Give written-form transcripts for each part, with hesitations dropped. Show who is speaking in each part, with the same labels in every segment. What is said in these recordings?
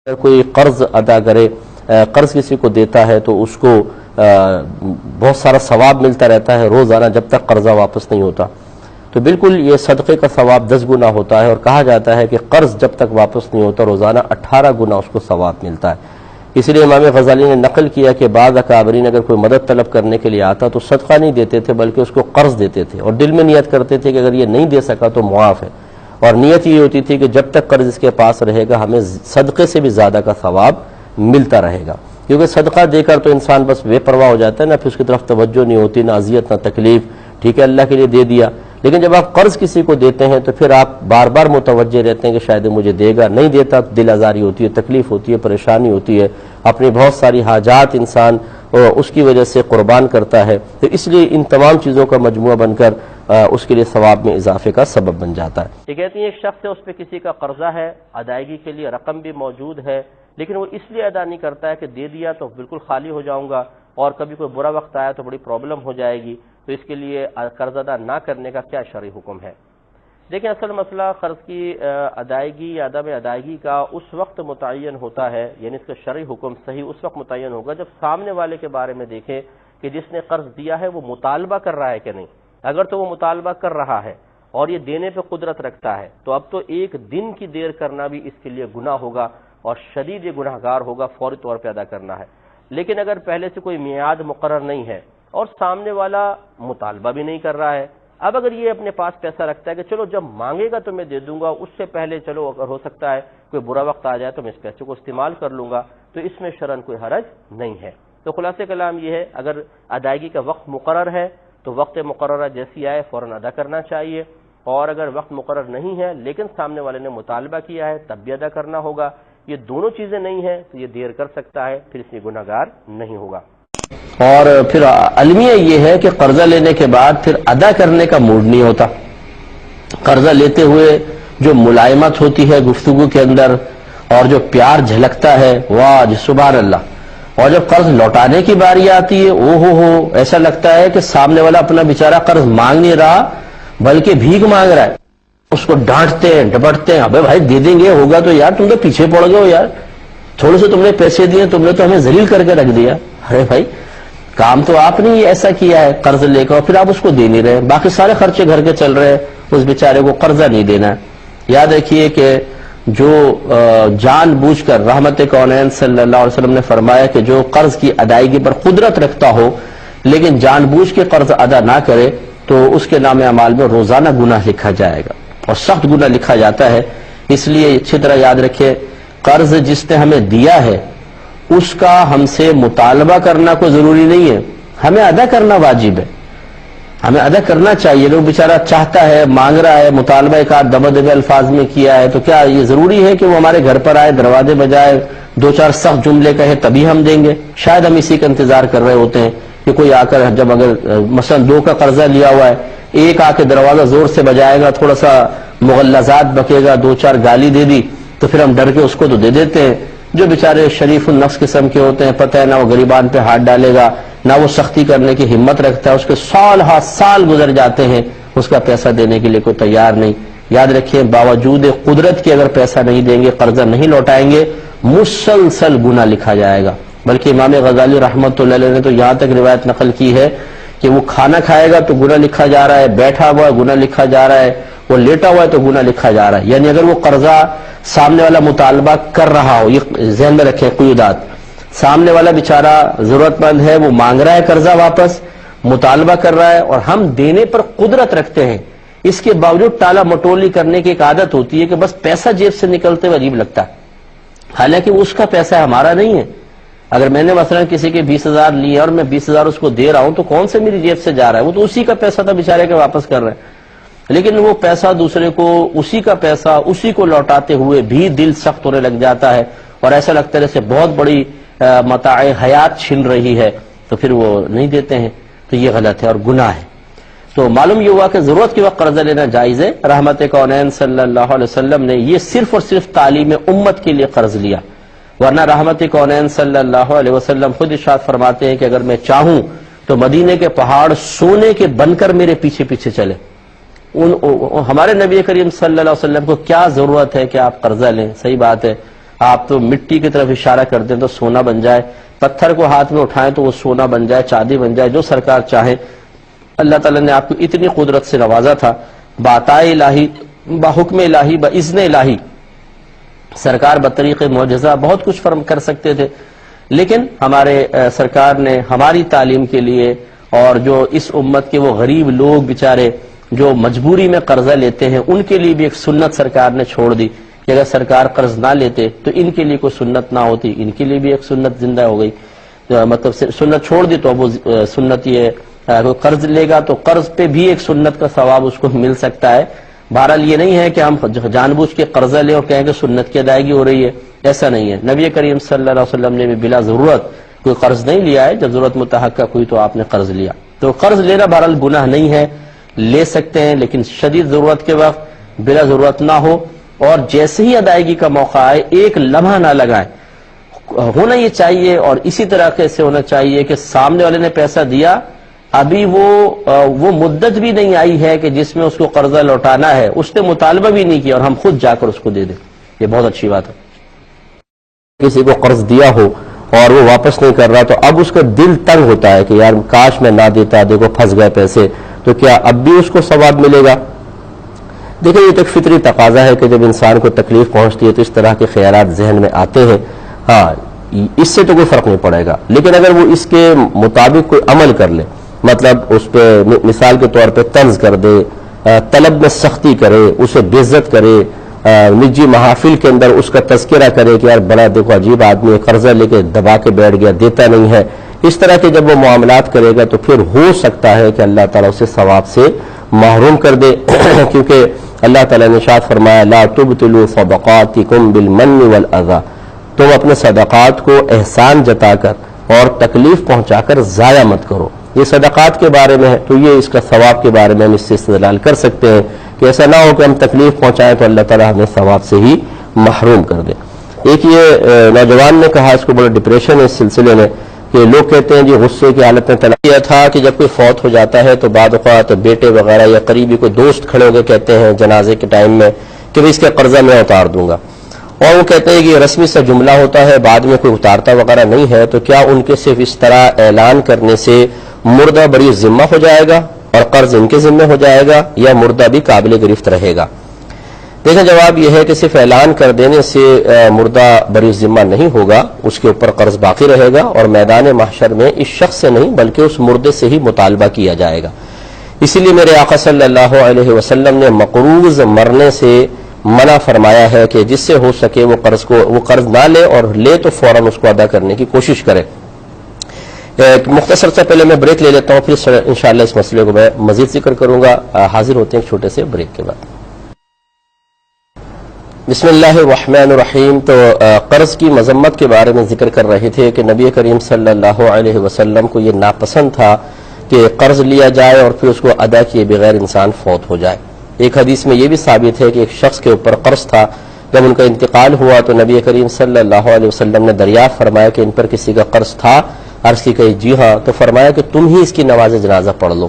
Speaker 1: اگر کوئی قرض ادا کرے، قرض کسی کو دیتا ہے تو اس کو بہت سارا ثواب ملتا رہتا ہے روزانہ جب تک قرضہ واپس نہیں ہوتا، تو بالکل یہ صدقے کا ثواب 10 گنا ہوتا ہے، اور کہا جاتا ہے کہ قرض جب تک واپس نہیں ہوتا روزانہ 18 گنا اس کو ثواب ملتا ہے۔ اس لیے امام غزالی نے نقل کیا کہ بعض اکابرین اگر کوئی مدد طلب کرنے کے لیے آتا تو صدقہ نہیں دیتے تھے بلکہ اس کو قرض دیتے تھے، اور دل میں نیت کرتے تھے کہ اگر یہ نہیں دے سکا تو معاف ہے، اور نیت یہ ہوتی تھی کہ جب تک قرض اس کے پاس رہے گا ہمیں صدقے سے بھی زیادہ کا ثواب ملتا رہے گا، کیونکہ صدقہ دے کر تو انسان بس بے پرواہ ہو جاتا ہے، نہ پھر اس کی طرف توجہ نہیں ہوتی، نہ اذیت نہ تکلیف، ٹھیک ہے اللہ کے لیے دے دیا۔ لیکن جب آپ قرض کسی کو دیتے ہیں تو پھر آپ بار بار متوجہ رہتے ہیں کہ شاید مجھے دے گا، نہیں دیتا تو دل آزاری ہوتی ہے، تکلیف ہوتی ہے، پریشانی ہوتی ہے، اپنی بہت ساری حاجات انسان اس کی وجہ سے قربان کرتا ہے، تو اس لیے ان تمام چیزوں کا مجموعہ بن کر اس کے لیے ثواب میں اضافے کا سبب بن جاتا ہے۔ یہ کہتی ہیں ایک شخص ہے، اس پہ کسی کا قرضہ ہے، ادائیگی کے لیے رقم بھی موجود ہے، لیکن وہ اس لیے ادا نہیں کرتا ہے کہ دے دیا تو بالکل خالی ہو جاؤں گا اور کبھی کوئی برا وقت آیا تو بڑی پرابلم ہو جائے گی، تو اس کے لیے قرض ادا نہ کرنے کا کیا شرعی حکم ہے؟ دیکھیں اصل مسئلہ قرض کی ادائیگی یا عدم ادائیگی کا اس وقت متعین ہوتا ہے، یعنی اس کا شرعی حکم صحیح اس وقت متعین ہوگا جب سامنے والے کے بارے میں دیکھیں کہ جس نے قرض دیا ہے وہ مطالبہ کر رہا ہے کہ نہیں۔ اگر تو وہ مطالبہ کر رہا ہے اور یہ دینے پہ قدرت رکھتا ہے تو اب تو ایک دن کی دیر کرنا بھی اس کے لیے گناہ ہوگا اور شدید گناہ گار ہوگا، فوری طور پہ ادا کرنا ہے۔ لیکن اگر پہلے سے کوئی میعاد مقرر نہیں ہے اور سامنے والا مطالبہ بھی نہیں کر رہا ہے، اب اگر یہ اپنے پاس پیسہ رکھتا ہے کہ چلو جب مانگے گا تو میں دے دوں گا، اس سے پہلے چلو اگر ہو سکتا ہے کوئی برا وقت آ جائے تو میں اس پیسے کو استعمال کر لوں گا، تو اس میں شرعاً کوئی حرج نہیں ہے۔ تو خلاصہ کلام یہ ہے، اگر ادائیگی کا وقت مقرر ہے تو وقت مقررہ جیسی آئے فوراً ادا کرنا چاہیے، اور اگر وقت مقرر نہیں ہے لیکن سامنے والے نے مطالبہ کیا ہے تب بھی ادا کرنا ہوگا۔ یہ دونوں چیزیں نہیں ہیں تو یہ دیر کر سکتا ہے، پھر اس میں گناہ گار نہیں ہوگا۔
Speaker 2: اور پھر المیہ یہ ہے کہ قرضہ لینے کے بعد پھر ادا کرنے کا موڈ نہیں ہوتا۔ قرضہ لیتے ہوئے جو ملائمت ہوتی ہے گفتگو کے اندر اور جو پیار جھلکتا ہے، واہ جی سبحان اللہ، اور جب قرض لوٹانے کی باری آتی ہے او ہو ایسا لگتا ہے کہ سامنے والا اپنا بیچارہ قرض مانگ نہیں رہا بلکہ بھیک مانگ رہا ہے، اس کو ڈانٹتے ہیں ڈپٹتے ہیں، ابے بھائی دے دیں گے ہوگا تو یار تم تو پیچھے پڑ گئے ہو یار، تھوڑے سے تم نے پیسے دیے، تم نے تو ہمیں ذلیل کر کے رکھ دیا، ارے بھائی کام تو آپ نے ایسا کیا ہے قرض لے کر اور پھر آپ اس کو دے نہیں رہے، باقی سارے خرچے گھر کے چل رہے ہیں، اس بیچارے کو قرضہ نہیں دینا ہے۔ یاد رکھیے کہ جو جان بوجھ کر رحمت کونین صلی اللہ علیہ وسلم نے فرمایا کہ جو قرض کی ادائیگی پر قدرت رکھتا ہو لیکن جان بوجھ کے قرض ادا نہ کرے تو اس کے نام اعمال میں روزانہ گناہ لکھا جائے گا اور سخت گناہ لکھا جاتا ہے۔ اس لیے اچھی طرح یاد رکھے قرض جس نے ہمیں دیا ہے اس کا ہم سے مطالبہ کرنا کوئی ضروری نہیں ہے، ہمیں ادا کرنا واجب ہے، ہمیں ادا کرنا چاہیے۔ لوگ بیچارہ چاہتا ہے مانگ رہا ہے، مطالبہ ایک آدھ دبا دبے الفاظ میں کیا ہے، تو کیا یہ ضروری ہے کہ وہ ہمارے گھر پر آئے، دروازے بجائے، دو چار سخت جملے کہے تبھی ہم دیں گے؟ شاید ہم اسی کا انتظار کر رہے ہوتے ہیں کہ کوئی آ کر جب اگر مثلا 2 کا قرضہ لیا ہوا ہے، ایک آ کے دروازہ زور سے بجائے گا، تھوڑا سا مغلظات بکے گا، 2-4 گالی دے دی تو پھر ہم ڈر کے اس کو تو دے دیتے ہیں۔ جو بیچارے شریف النفس قسم کے ہوتے ہیں، پتہ ہے نہ وہ غریبان پہ ہاتھ ڈالے گا نہ وہ سختی کرنے کی ہمت رکھتا ہے، اس کے سال گزر جاتے ہیں، اس کا پیسہ دینے کے لیے کوئی تیار نہیں۔ یاد رکھیں باوجود قدرت کے اگر پیسہ نہیں دیں گے، قرضہ نہیں لوٹائیں گے، مسلسل گناہ لکھا جائے گا۔ بلکہ امام غزالی رحمۃ اللہ علیہ نے تو یہاں تک روایت نقل کی ہے کہ وہ کھانا کھائے گا تو گناہ لکھا جا رہا ہے، بیٹھا ہوا ہے گناہ لکھا جا رہا ہے، وہ لیٹا ہوا ہے تو گناہ لکھا جا رہا ہے۔ یعنی اگر وہ قرضہ سامنے والا مطالبہ کر رہا ہو، یہ ذہن میں رکھیں قیودات، سامنے والا بیچارہ ضرورت مند ہے، وہ مانگ رہا ہے قرضہ واپس، مطالبہ کر رہا ہے اور ہم دینے پر قدرت رکھتے ہیں، اس کے باوجود ٹالا مٹولی کرنے کی ایک عادت ہوتی ہے کہ بس پیسہ جیب سے نکلتے ہوئے عجیب لگتا ہے، حالانکہ اس کا پیسہ ہمارا نہیں ہے۔ اگر میں نے مثلا کسی کے 20,000 لیے اور میں 20,000 اس کو دے رہا ہوں تو کون سے میری جیب سے جا رہا ہے؟ وہ تو اسی کا پیسہ تھا بیچارے کے، واپس کر رہے ہیں، لیکن وہ پیسہ دوسرے کو، اسی کا پیسہ اسی کو لوٹاتے ہوئے بھی دل سخت ہونے لگ جاتا ہے اور ایسا لگتا ہے جیسے بہت بڑی متاع حیات چھن رہی ہے، تو پھر وہ نہیں دیتے ہیں، تو یہ غلط ہے اور گناہ ہے۔ تو معلوم یہ ہوا کہ ضرورت کے وقت قرضہ لینا جائز ہے۔ رحمت کونین صلی اللہ علیہ وسلم نے یہ صرف اور صرف تعلیم امت کے لیے قرض لیا، ورنہ رحمت کونین صلی اللہ علیہ وسلم خود ارشاد فرماتے ہیں کہ اگر میں چاہوں تو مدینے کے پہاڑ سونے کے بن کر میرے پیچھے پیچھے چلے۔ ہمارے نبی کریم صلی اللہ علیہ وسلم کو کیا ضرورت ہے کہ آپ قرضہ لیں؟ صحیح بات ہے، آپ تو مٹی کی طرف اشارہ کر دیں تو سونا بن جائے، پتھر کو ہاتھ میں اٹھائیں تو وہ سونا بن جائے، چاندی بن جائے، جو سرکار چاہیں۔ اللہ تعالیٰ نے آپ کو اتنی قدرت سے نوازا تھا، بعطائے الہی، بحکم الہی، باذن الہی سرکار بطریق معجزہ بہت کچھ فرم کر سکتے تھے، لیکن ہمارے سرکار نے ہماری تعلیم کے لیے، اور جو اس امت کے وہ غریب لوگ بیچارے جو مجبوری میں قرضہ لیتے ہیں، ان کے لیے بھی ایک سنت سرکار نے چھوڑ دی کہ اگر سرکار قرض نہ لیتے تو ان کے لیے کوئی سنت نہ ہوتی، ان کے لیے بھی ایک سنت زندہ ہو گئی، مطلب سنت چھوڑ دی تو اب وہ سنت یہ کوئی قرض لے گا تو قرض پہ بھی ایک سنت کا ثواب اس کو مل سکتا ہے۔ بہرحال یہ نہیں ہے کہ ہم جان بوجھ کے قرضہ لیں اور کہیں کہ سنت کی ادائیگی ہو رہی ہے، ایسا نہیں ہے۔ نبی کریم صلی اللہ علیہ وسلم نے بھی بلا ضرورت کوئی قرض نہیں لیا ہے، جب ضرورت متحقق ہوئی تو آپ نے قرض لیا۔ تو قرض لینا بہرحال گناہ نہیں ہے، لے سکتے ہیں، لیکن شدید ضرورت کے وقت بلا ضرورت نہ ہو، اور جیسے ہی ادائیگی کا موقع آئے ایک لمحہ نہ لگائیں۔ ہونا یہ چاہیے، اور اسی طرح سے ہونا چاہیے کہ سامنے والے نے پیسہ دیا، ابھی وہ مدت بھی نہیں آئی ہے کہ جس میں اس کو قرضہ لوٹانا ہے، اس نے مطالبہ بھی نہیں کیا اور ہم خود جا کر اس کو دے دیں، یہ بہت اچھی بات ہے۔
Speaker 1: کسی کو قرض دیا ہو اور وہ واپس نہیں کر رہا تو اب اس کا دل تنگ ہوتا ہے کہ یار کاش میں نہ دیتا، دیکھو پھنس گئے پیسے، تو کیا اب بھی اس کو ثواب ملے گا؟ دیکھیں یہ تو ایک فطری تقاضا ہے کہ جب انسان کو تکلیف پہنچتی ہے تو اس طرح کے خیالات ذہن میں آتے ہیں۔ ہاں اس سے تو کوئی فرق نہیں پڑے گا، لیکن اگر وہ اس کے مطابق کوئی عمل کر لے، مطلب اس پہ مثال کے طور پہ طنز کر دے، طلب میں سختی کرے، اسے بے عزت کرے، نجی محافل کے اندر اس کا تذکرہ کرے کہ یار بڑا دیکھو عجیب آدمی ہے، قرضہ لے کے دبا کے بیٹھ گیا، دیتا نہیں ہے، اس طرح کے جب وہ معاملات کرے گا تو پھر ہو سکتا ہے کہ اللہ تعالیٰ اسے ثواب سے محروم کر دے کیونکہ اللہ تعالیٰ نے ارشاد فرمایا لا تبطلوا صدقاتکم بالمن والاذى، تم اپنے صدقات کو احسان جتا کر اور تکلیف پہنچا کر ضائع مت کرو۔ یہ صدقات کے بارے میں ہے تو یہ اس کا ثواب کے بارے میں ہم اس سے استدلال کر سکتے ہیں کہ ایسا نہ ہو کہ ہم تکلیف پہنچائیں تو اللہ تعالیٰ ہمیں ثواب سے ہی محروم کر دے۔ ایک یہ نوجوان نے کہا، اس کو بڑا ڈپریشن ہے اس سلسلے میں، کہ لوگ کہتے ہیں جی غصے کی حالت میں طلاق کیا تھا کہ جب کوئی فوت ہو جاتا ہے تو بعض اوقات بیٹے وغیرہ یا قریبی کوئی دوست کھڑے ہو کے کہتے ہیں جنازے کے ٹائم میں کہ اس کا قرضہ میں اتار دوں گا، اور وہ کہتے ہیں کہ یہ رسمی سا جملہ ہوتا ہے، بعد میں کوئی اتارتا وغیرہ نہیں ہے، تو کیا ان کے صرف اس طرح اعلان کرنے سے مردہ بری ذمہ ہو جائے گا اور قرض ان کے ذمہ ہو جائے گا، یا مردہ بھی قابل گرفت رہے گا؟ دیکھیں جواب یہ ہے کہ صرف اعلان کر دینے سے مردہ بری ذمہ نہیں ہوگا، اس کے اوپر قرض باقی رہے گا، اور میدان محشر میں اس شخص سے نہیں بلکہ اس مردے سے ہی مطالبہ کیا جائے گا۔ اسی لیے میرے آقا صلی اللہ علیہ وسلم نے مقروض مرنے سے منع فرمایا ہے کہ جس سے ہو سکے وہ قرض نہ لے، اور لے تو فوراً اس کو ادا کرنے کی کوشش کرے۔ مختصر سے پہلے میں بریک لے لیتا ہوں، پھر انشاءاللہ اس مسئلے کو میں مزید ذکر کروں گا۔ حاضر ہوتے ہیں ایک چھوٹے سے بریک کے بعد۔ بسم اللہ الرحمن الرحیم۔ تو قرض کی مذمت کے بارے میں ذکر کر رہے تھے کہ نبی کریم صلی اللہ علیہ وسلم کو یہ ناپسند تھا کہ قرض لیا جائے اور پھر اس کو ادا کیے بغیر انسان فوت ہو جائے۔ ایک حدیث میں یہ بھی ثابت ہے کہ ایک شخص کے اوپر قرض تھا، جب ان کا انتقال ہوا تو نبی کریم صلی اللہ علیہ وسلم نے دریافت فرمایا کہ ان پر کسی کا قرض تھا؟ عرض کی کہ جی ہاں، تو فرمایا کہ تم ہی اس کی نماز جنازہ پڑھ لو۔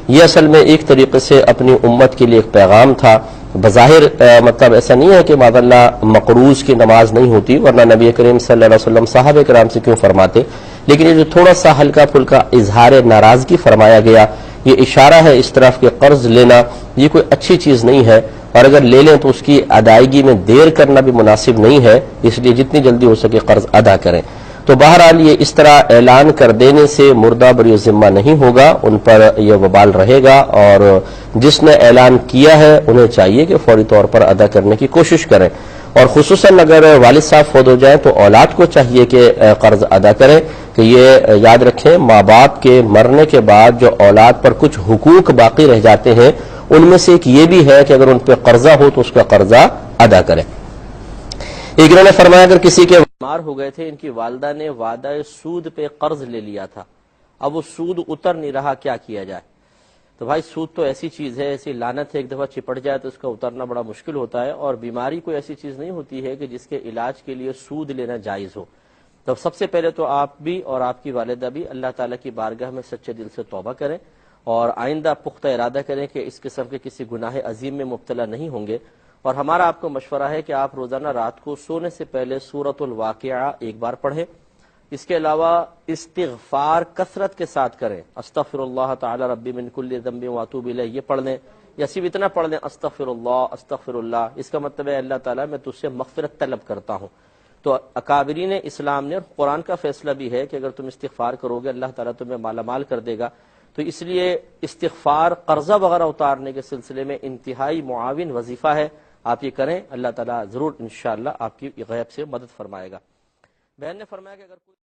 Speaker 1: یہ اصل میں ایک طریقے سے اپنی امت کے لیے ایک پیغام تھا۔ بظاہر مطلب ایسا نہیں ہے کہ معاذ اللہ مقروض کی نماز نہیں ہوتی، ورنہ نبی کریم صلی اللہ علیہ وسلم صحابہ کرام سے کیوں فرماتے، لیکن یہ جو تھوڑا سا ہلکا پھلکا اظہار ناراضگی فرمایا گیا، یہ اشارہ ہے اس طرف کہ قرض لینا یہ کوئی اچھی چیز نہیں ہے، اور اگر لے لیں تو اس کی ادائیگی میں دیر کرنا بھی مناسب نہیں ہے، اس لیے جتنی جلدی ہو سکے قرض ادا کریں۔ تو بہرحال یہ اس طرح اعلان کر دینے سے مردہ بری ذمہ نہیں ہوگا، ان پر یہ وبال رہے گا، اور جس نے اعلان کیا ہے انہیں چاہیے کہ فوری طور پر ادا کرنے کی کوشش کریں، اور خصوصاً اگر والد صاحب فوت ہو جائیں تو اولاد کو چاہیے کہ قرض ادا کریں، کہ یہ یاد رکھیں ماں باپ کے مرنے کے بعد جو اولاد پر کچھ حقوق باقی رہ جاتے ہیں ان میں سے ایک یہ بھی ہے کہ اگر ان پہ قرضہ ہو تو اس کا قرضہ ادا کریں۔ ایک انہوں نے فرمایا اگر کسی کے بیمار ہو گئے تھے، ان کی والدہ نے وعدہ سود پہ قرض لے لیا تھا، اب وہ سود اتر نہیں رہا، کیا کیا جائے؟ تو بھائی سود تو ایسی چیز ہے، ایسی لعنت ہے، ایک دفعہ چپٹ جائے تو اس کا اترنا بڑا مشکل ہوتا ہے، اور بیماری کوئی ایسی چیز نہیں ہوتی ہے کہ جس کے علاج کے لیے سود لینا جائز ہو۔ تو سب سے پہلے تو آپ بھی اور آپ کی والدہ بھی اللہ تعالیٰ کی بارگاہ میں سچے دل سے توبہ کریں، اور آئندہ پختہ ارادہ کریں کہ اس قسم کے کسی گناہ عظیم میں مبتلا نہیں ہوں گے، اور ہمارا آپ کو مشورہ ہے کہ آپ روزانہ رات کو سونے سے پہلے سورۃ الواقعہ ایک بار پڑھیں. اس کے علاوہ استغفار کثرت کے ساتھ کریں. استغفر اللہ تعالی ربی من کل ذنب واتوب الیہ یہ پڑھ لیں، یا صرف اتنا پڑھ لیں استغفر اللہ. اس کا مطلب ہے اللہ تعالیٰ میں تجھ سے مغفرت طلب کرتا ہوں. تو اکابرین اسلام نے، اور قرآن کا فیصلہ بھی ہے کہ اگر تم استغفار کرو گے اللہ تعالیٰ تمہیں مالا مال کر دے گا. تو اس لیے استغفار قرضہ وغیرہ اتارنے کے سلسلے میں انتہائی معاون وظیفہ ہے. آپ یہ کریں، اللہ تعالیٰ ضرور انشاءاللہ آپ کی غیب سے مدد فرمائے گا. بہن نے فرمایا کہ اگر کوئی